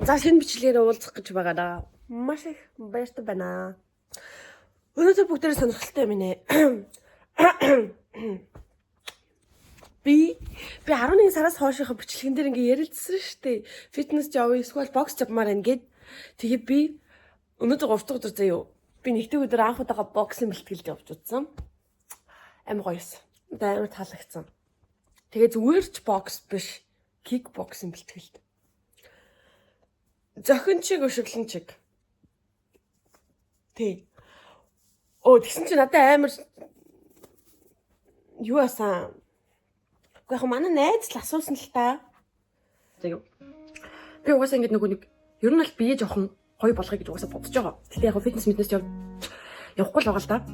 За шинэ бичлэгээр уулзах гэж байгаа. Маш их баяртай байна. Өнөөдөр бүгдээрээ сонирхолтой юм нэ. Би 11 сараас хойшийнхоо бичлэгэн дээр ингээ ярилцсан шүү дээ. Фитнес явъя, эсвэл бокс явмаар ингээд. Тэгээд би өнөөдөр 3 дахь өдөр заяа. Би нэгдүгээр өдөр анх удаага боксын бэлтгэлд явж утсан. Амар гоёс. Амар таалагдсан. Тэгээ зүгээр ч бокс биш, кик боксын бэлтгэлд. Зохин чиг өшөглөн чиг. Тий. Тэгсэн чи надад амар юу асан. Гэхдээ яг манай найз л асуусан л та. Заяа. Би угаасаа ингэ нэг ер нь л бие жоохон гоё болгоё гэж угаасаа бодож байгаа. Гэтэ яг фитнес мэднес явахгүй л байгаа л да.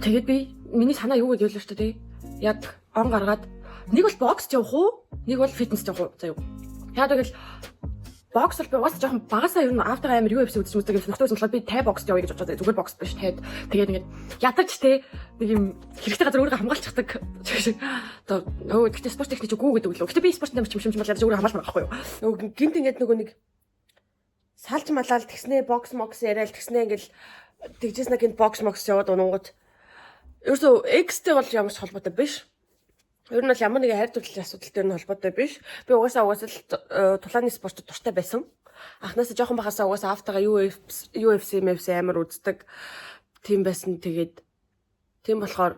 Тэгээд би миний санаа юу гэж ойлоо шүү дээ. Яг он гаргаад нэг бол бокс явах уу? Нэг бол фитнес явах уу? Заяа. Яа тэгэл бокс бол угаасаа жоохон багасаа ер нь автор амар юу эпизод үзэж үздэг юм нөхдөйс болохоор би тай бокс явъя гэж бодож байгаа. Зүгээр бокс биш тайд. Тэгээд ингээд ядаж те нэг юм хэрэгтэй газар өөрийгөө хамгаалчихдаг. Одоо гэхдээ спорт техник үгүй гэдэг лөө. Гэхдээ би спортын юм чимшимч бол ядаж өөрийгөө хамгаалах байхгүй юу. Гинт ингээд нэг салж малаал тэгснээ бокс мокс яриад тэгснээ ингээл тэгжсэн гинт бокс мокс яваад унангууд. Ерөөсөө X-тэй бол ямар ч холбоотой биш. Ер нь бол ямар нэгэн хайр дурлалын асуудалтай нь холбоотой биш. Би угаасаа тулааны спортод дуртай байсан. Анхнаасаа жоохон бахасаа угаасаа автагаа UFC амар үздэг. Тийм байсан. Тэгээд тийм болохоор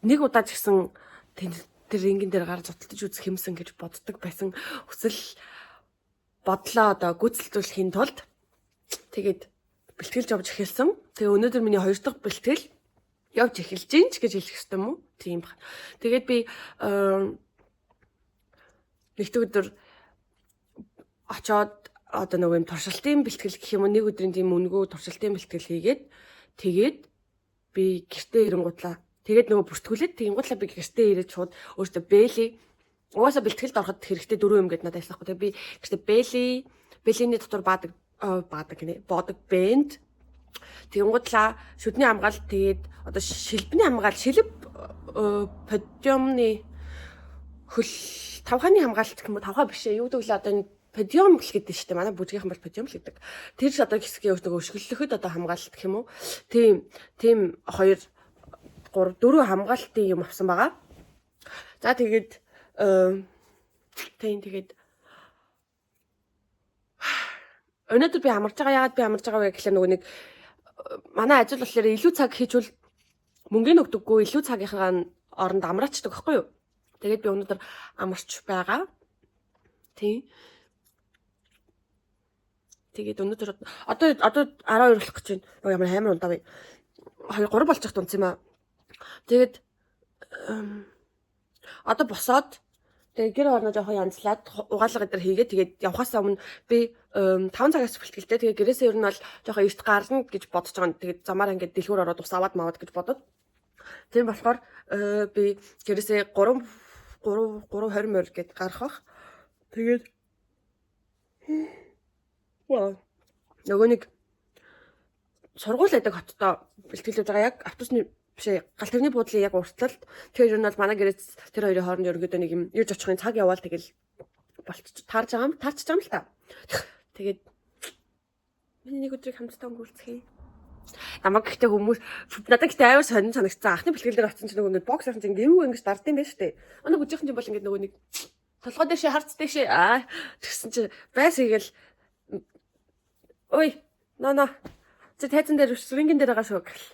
нэг удаа ч гэсэн тэр рингэн дээр гарч зодтолж үзэх юмсан гэж боддог байсан. Хүсэл бодлоо одоо гүйцэлдүүлэхийн тулд тэгээд бэлтгэлж явж эхэлсэн. Тэгээ өнөөдөр миний 2 дахь бэлтгэл явж эхэлж гин ч гэж хэлэх ёстой юм уу? Тийм байна. Тэгээд би нэгд өдөр очоод одоо нэг юм туршилтын бэлтгэл гэх юм уу нэг өдрийн тийм өнгөө туршилтын бэлтгэл хийгээд тэгээд би гэртээ ирэнгуудлаа. Тэгээд нөгөө бүртгүүлээд тэгэнгуудлаа би гэртээ ирээд шууд өөртөө бэли угаасаа бэлтгэлд ороход хэрэгтэй 4 юм гээд надад хэлсэхгүй. Тэгээд би гэртээ бэлиний дотор баадаг бэнд тэгэнгуудлаа шүдний хамгаалалт тэгээд одоо шилбэний хамгаалалт шилб подиумны хөл тавханы хамгаалалт гэх юм уу тавхаа биш ээ юу гэдэг л одоо энэ подиум гэх гэдэг шүү дээ манай бүжгийнхэн бол подиум л гэдэг тэр ч одоо хэсгийн нөгөө өшгөллөхөд одоо хамгаалалт гэх юм уу тийм 2 3 4 хамгаалтын юм авсан байгаа. За тэгээд тэгээд өнөөдөр би амарч байгаа. Яагаад би амарч байгаа вэ гэхлээр нөгөө нэг манай ажил болохоор илүү цаг хийжүүл мөнгөний өгдөггүй илүү цагийнхаа оронд амраачдаг байхгүй юу? Тэгээд би өнөөдөр амарч байгаа. Тэгээд өнөөдөр одоо 12 болох гэж байна. Ямар амар ундаа вэ? 2 3 болчих дунц юм аа. Тэгээд одоо босоод тэгээд гэр орноо жоохон янзлаад угаалга гэдэр хийгээд тэгээд явхаасаа өмнө би 5 цагаас бэлтгэлтэй тэгээд гэрээсээ ер нь бол жоохон эрт гарна гэж бодож байгаа. Тэгээд замаараа ингээд дэлгүүр ороод ус аваад маваад гэж бодод. Тийм болохоор би гэрээсээ 3:20 морь гэд гарах бах. Тэгээд нөгөө нэг сургууль байдаг хоттой бэлтгэлж байгаа яг автобусны биш гал тэрний буудлын яг уртлалт тэр ер нь бол манай гэрээс тэр хоёрын хооронд ерөнхийдөө нэг юм ирж очихын цаг яваал тэгэл таарч байгаа л та. Тэгээд миний нэг өдрийг хамтдаа өнгөрүүлцгээе. Намайг гэхдээ хүмүүс надад гэхдээ аяар сонин санагдсан. Анхны бэлтгэл дээр очсон чинь нөгөө бокс ахын чинь гэрүү ингэж дардсан байх штэ. Манай бүжийнхэн чинь бол ингэ нөгөө нэг толгой дэше харц дэше тэгсэн чинь байсгийгэл ой ноо чи тайзан дээр рингийн дээр байгаа шүү гэл.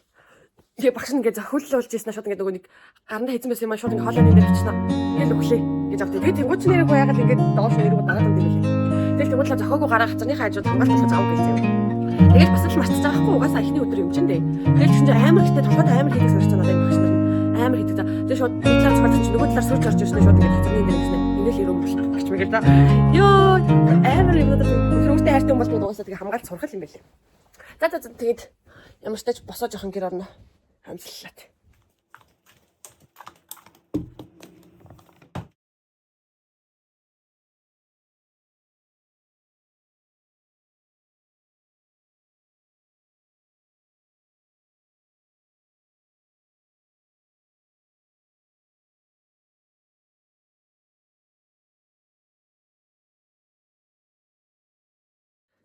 Тэгээ багш нэгэ зохиоллуулж ийснэ шууд ингэ нөгөө нэг гаранда хийсэн байсан юм шууд ингэ хоолойны дээр бичнэ. Ингээл өглөө гэж авдаг. Тэгээ тэнгуүч нэрээ яагаад ингэ доош иргүү дагаад юм бэ? Тэгэл тэнгуүлаа зохиогоо гараа хацсаныхаа хажууд хамгаалж заав гэлээ. Тэгэл бас л марцж байгаа хгүй угаасаа эхний өдөр юм чинь дээ. Тэгэл чинь амар ихтэй толгойд амар хийдэг санагдсан надад багш нар амар хийдэг за. Тэгээ шууд талаар зохиолч чинь нөгөө талаар сууж орж ирсэн шууд ингэ хацны дээр гиснэ. Ингээл ирүүм болчих гэж мэгэл да. Йоо амар юм надад хүмүүстэй хайртай юм бол угаасаа тэгээ хамгаалж сурах юм байлээ. За тэгээд ямар ч тач босоо жоохон гэр орно. Хамсаллаа.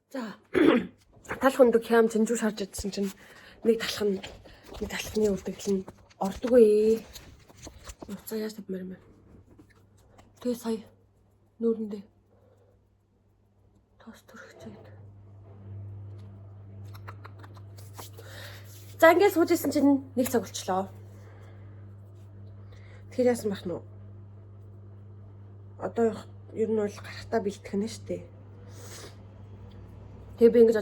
За. Талх өндөг хям зинжүү шарж идсэн чинь нэг талхны үлдэгдэл нь ордоггүй. Уцаа яаж тавьмаар юм бэ? Тэгээ сая нүүрэндээ тос төрчихээд. За ингээд сууж исэн чинь нэг цаг болчлоо. Тэгэхээр яасан байх нь вэ? Одоо ер нь бол гарахтаа бэлтгэх нь шүү дээ. Тэгээ би ингэж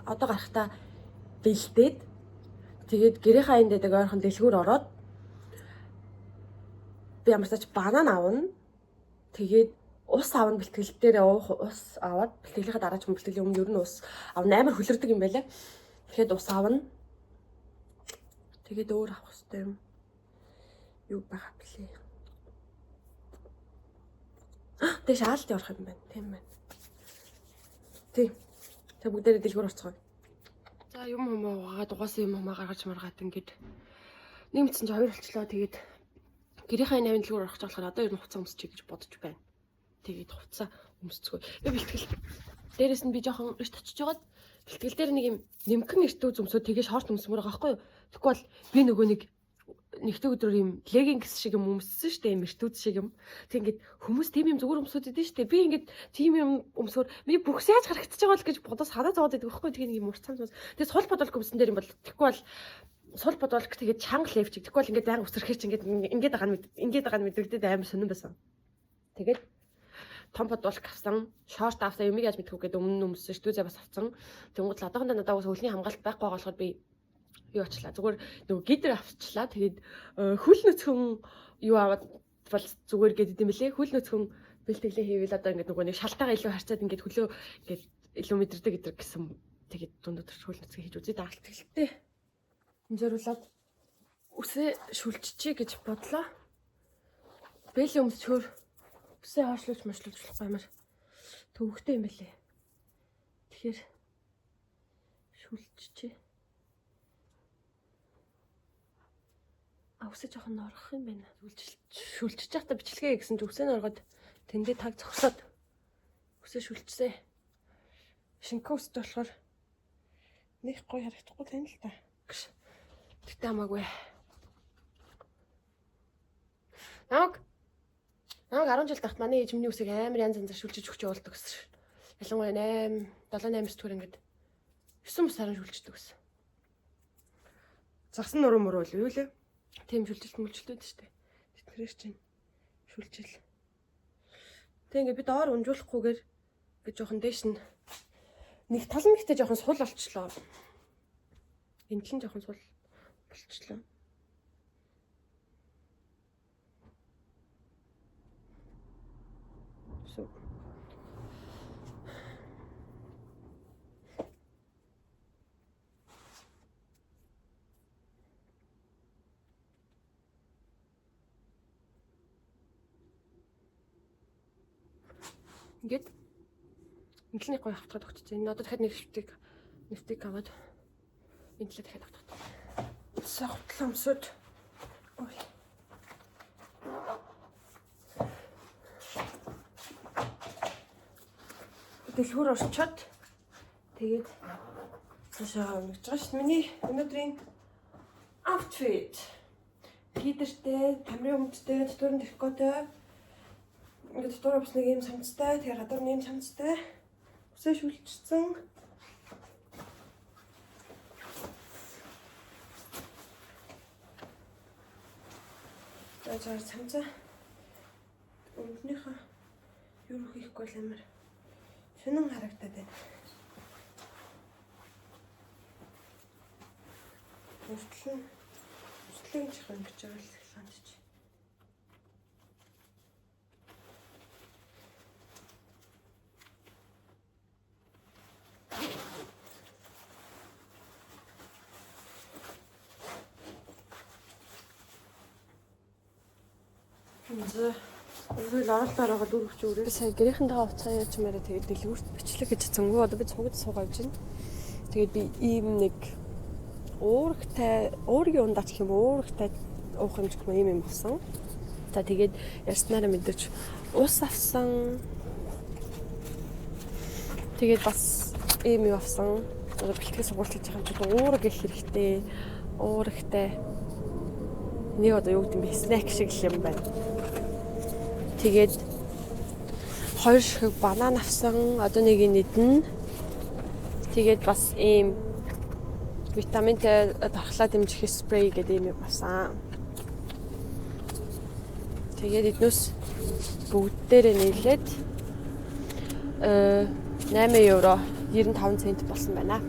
одоо гарахтаа бэлдээд тэгээд гэрийнхаа энэ дэдэг ойрхон дэлгүүр ороод би ямар ч банан авна. Тэгээд ус аавна бэлтгэл дээр ус аваад бэлтгэлийнхаа дараа ч бэлтгэлийн өмнө ер нь ус авна амар хөлөрдөг юм байлаа. Тэгэхэд ус аавна. Тэгээд өөр авах хэрэгтэй юм. Юу байгаа блэ? Тэг шаалт явах юм байна. Тийм байна. Тэг бүгдээрээ дэлгүүр орцгоо. За юм угаагаад угаасан юм гаргаж маргаад ингээд нэг мэдсэн чи 2 болчлоо. Тэгээд гэрийнхаа 8 дэлгүүр орох гэж болохоор одоо ер нь хуцаа өмсчихье гэж бодож байна. Тэгээд хуцаа өмсцгөө. Би бэлтгэл дээрээс нь би жоохон эрт очиж байгаад бэлтгэл дээр нэг юм нэмхэн эртөө зөмсөө тэгээ шорт өмсмөр байгаа байхгүй юу? Тэгэхгүй бол би нөгөө нэгтэй өдрөөр юм леггинс шиг юм өмссөн шүү дээ, юм эртүүд шиг юм. Тэг ингээд хүмүүс тийм юм зүгээр өмсөд идэв шүү дээ. Би ингээд тийм юм өмсөөр би бүхс яаж харагдаж байгаа л гэж бодож санаа зовоод идэв байхгүй. Тэгээ нэг юм урт цамц. Тэгээ сул бодолк өмсөн дээр юм бол тэгэхгүй бол сул бодолк тэгээ чанга левч. Тэгэхгүй бол ингээд байнга үсрэхэр чи ингээд байгаа нь мэдэгдээд амар сонирн байсан. Тэгээд том бодолк авсан, шорт авсан, юмыг яаж мэдэх үгээд өмнө өмссөн шүү дээ бас авсан. Тэнгууд л одоохондоо надад бас хөлний хамгаалалт байхгүй байгаа болохоор би юу очлаа. Зүгээр нөгөө гидэр авчлаа. Тэгээд хөл нөцгөн юу аваад бол зүгээр гэдэг юм бэлээ. Хөл нөцгөн бэлтгэлээ хийвэл одоо ингээд нөгөө нэг шалтгаан илүү харьцаад ингээд хөлөө ингээд илүү мэдэрдэг гэдэг гэсэн. Тэгээд дунд хөл нөцгөө хийж үзье дагалт гэлтэй. Хэмжээруулаад үсээ шүлччихье гэж бодлоо. Бэлийн өмсчөр үсээ хаашлуулж болохгүй юмар төвөгтэй юм бэлээ. Тэгэхээр шүлччихье. Үсээ жоохон орох юм байна. Шүлчиж байхдаа бичлэгээ гэсэн чи үсээ нь ороход тэндээ таг зогсоод үсээ шүлчсээ. Шинкэ үстэй болохоор нэг гоё харагдахгүй тань л та. Тэгтээ хамаагүй. Намайг 10 жил тахт манай ээж минь үсийг амар янз янзаар шүлжиж өгч явуулдаг гэсэн. Ялангуяа 7-8 түр ингээд 9 сарын шүлждэг гэсэн. Загсан нуруу мөрөө л юу лээ? Тийм шүлжилтүүд шүү дээ. Тэтгэрээр чинь шүлжил. Тэг ингээд би доор унжуулахгүйгээр гэж жоохон дээш нь нэг тал мэгтэй жоохон сул болчлоо. Энтэл нь жоохон сул болчлоо. Ингээд энэлний гоё хавтгаад өгчтэй. Энэ одоо дахиад нэг нэвтийг аваад энэлээ дахиад авдаг. Сахтлаа өмсөд. Ой. Дэлгүүр орчоод тэгээд цаашаа ингэж байгаа шүү. Миний өнөөдрийн outfit. Гидэртэй, тамирын өмдтэй, дотоорын трикотой. Ингээд дотор бас нэг юм самцтай, тэгээ гадуур нэг юм самцтай. Үсээ шүлжсэн. За самцаа өмнөхийнхаа юу хийхгүй л амар шинэн харагдаад байна. Өстлэн чихэн гэж байгаа л санаж. Үгүй оролдоор байгаа дөрөвч өөрөө сая гэрийнхэнтэйгээ уцаа яаж мээрээ тэгээд дэлгүүрт бичлэг гэж зөнгөө одоо би цугад суугаад байна. Тэгээд би ийм нэг уурагтай уургийн ундаач гэх юм уурагтай уух юм ч гэх юм болсон. За тэгээд ярьснараа мэдээч ус авсан. Тэгээд бас ийм юу авсан. Одоо бэлтгэл сургууль хийж байгаа юм чи уураг их хэрэгтэй. Уурагтай. Энийг одоо юу гэдэг юм бэ? Снэк шиг л юм байна. Тэгээд 2 ширхэг банан авсан. Одоо нэг нэдэн. Тэгээд бас ийм витаминтай дархлаа дэмжих спрей гэдэг юм авсан. Тэгээд эднээс бүгдээрээ нийлээд 8 евро 95 цент болсон байна.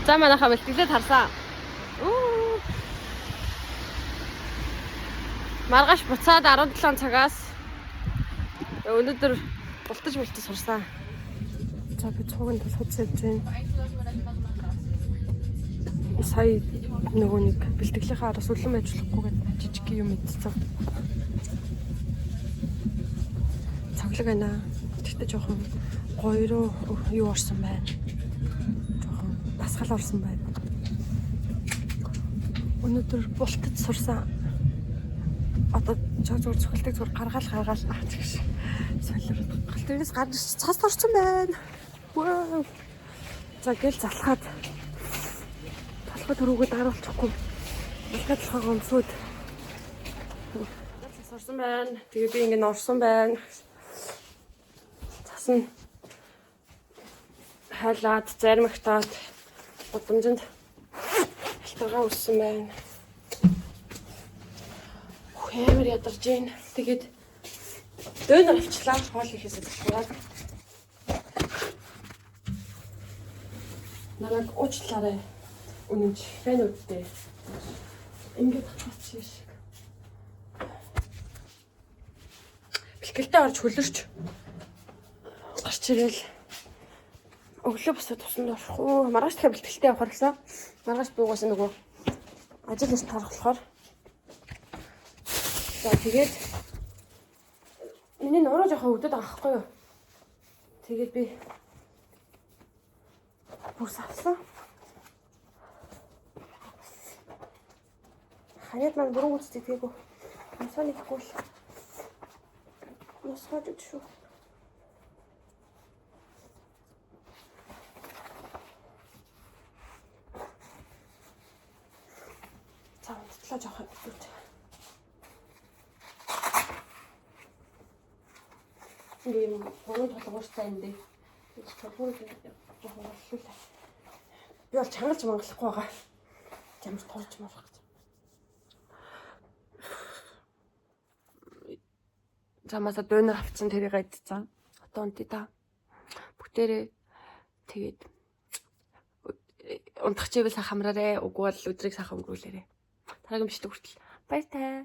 За манайхаа бэлтгэлээд харсан. Маргааш буцаад 17 цагаас өнөөдөр бултаж сурсан. За би цуганд тусгаж явж байна. Сая нөгөө нэг бэлтгэлийнхаа араас үлэм ажиллахгүйгээд жижиг юм мэдсэн. Цоглог байна. Тэгтээ жоохон гоё юу орсон байна. Жоохон дасгал орсон байна. Өнөөдөр бултаж сурсан. Одоо зүгээр цохилтыг зүгээр гаргаал тэгш солиороод гал тэрнээс гарч цас орсон байна. Вау. За гэл залхаад толгой төрүүгээд харуулчихгүй. Дахиад толгой гомсууд. Цас орсон байна. Тэгээ би ингэ орсон байна. Цас нь хайлаад заримхтаад удамжинд халтаргаа үссэн байна. Хэмэр ядарч байна. Тэгээд дөөнөр авчлаа. Хоол хийхээс залхаад. Нараг уучлаарай. Үнэнч фэнүүдтэй. Ингээд хатчих шиг. Бэлгэлтэй орж хөлөрч. Гарч ирэл. Өглөө босоод тусанд орох уу? Маргааш дахиад бэлтгэлтэй явахаар гэсэн. Маргааш би угаасаа нөгөө ажил яст тарах болохоор. За тэгээд миний нуруу жоохон өвдөд байгаа байхгүй юу? Тэгээд би бүс авсан. Хаяад маань бүрэн үстэй тэйгүү. Амсаа нэхгүй л. Носгож шүү. За унттлаа жоохон өвдөд. Ийм гурван толгууртай юм дээ. Толгуур жоохон боллоо. Би бол чангалж мангалахгүй байгаа. Ямар турж марах гэж. Замаса дөөнөр авцсан тэрийг идсэн. Одоо унтъя да. Бүгдээрээ тэгээд унтах чивэл сайхан хамраарэ. Үгүй бол өдрийг сайхан өнгөрүүлээрэ. Дараагийн бичлэг хүртэл баяртай.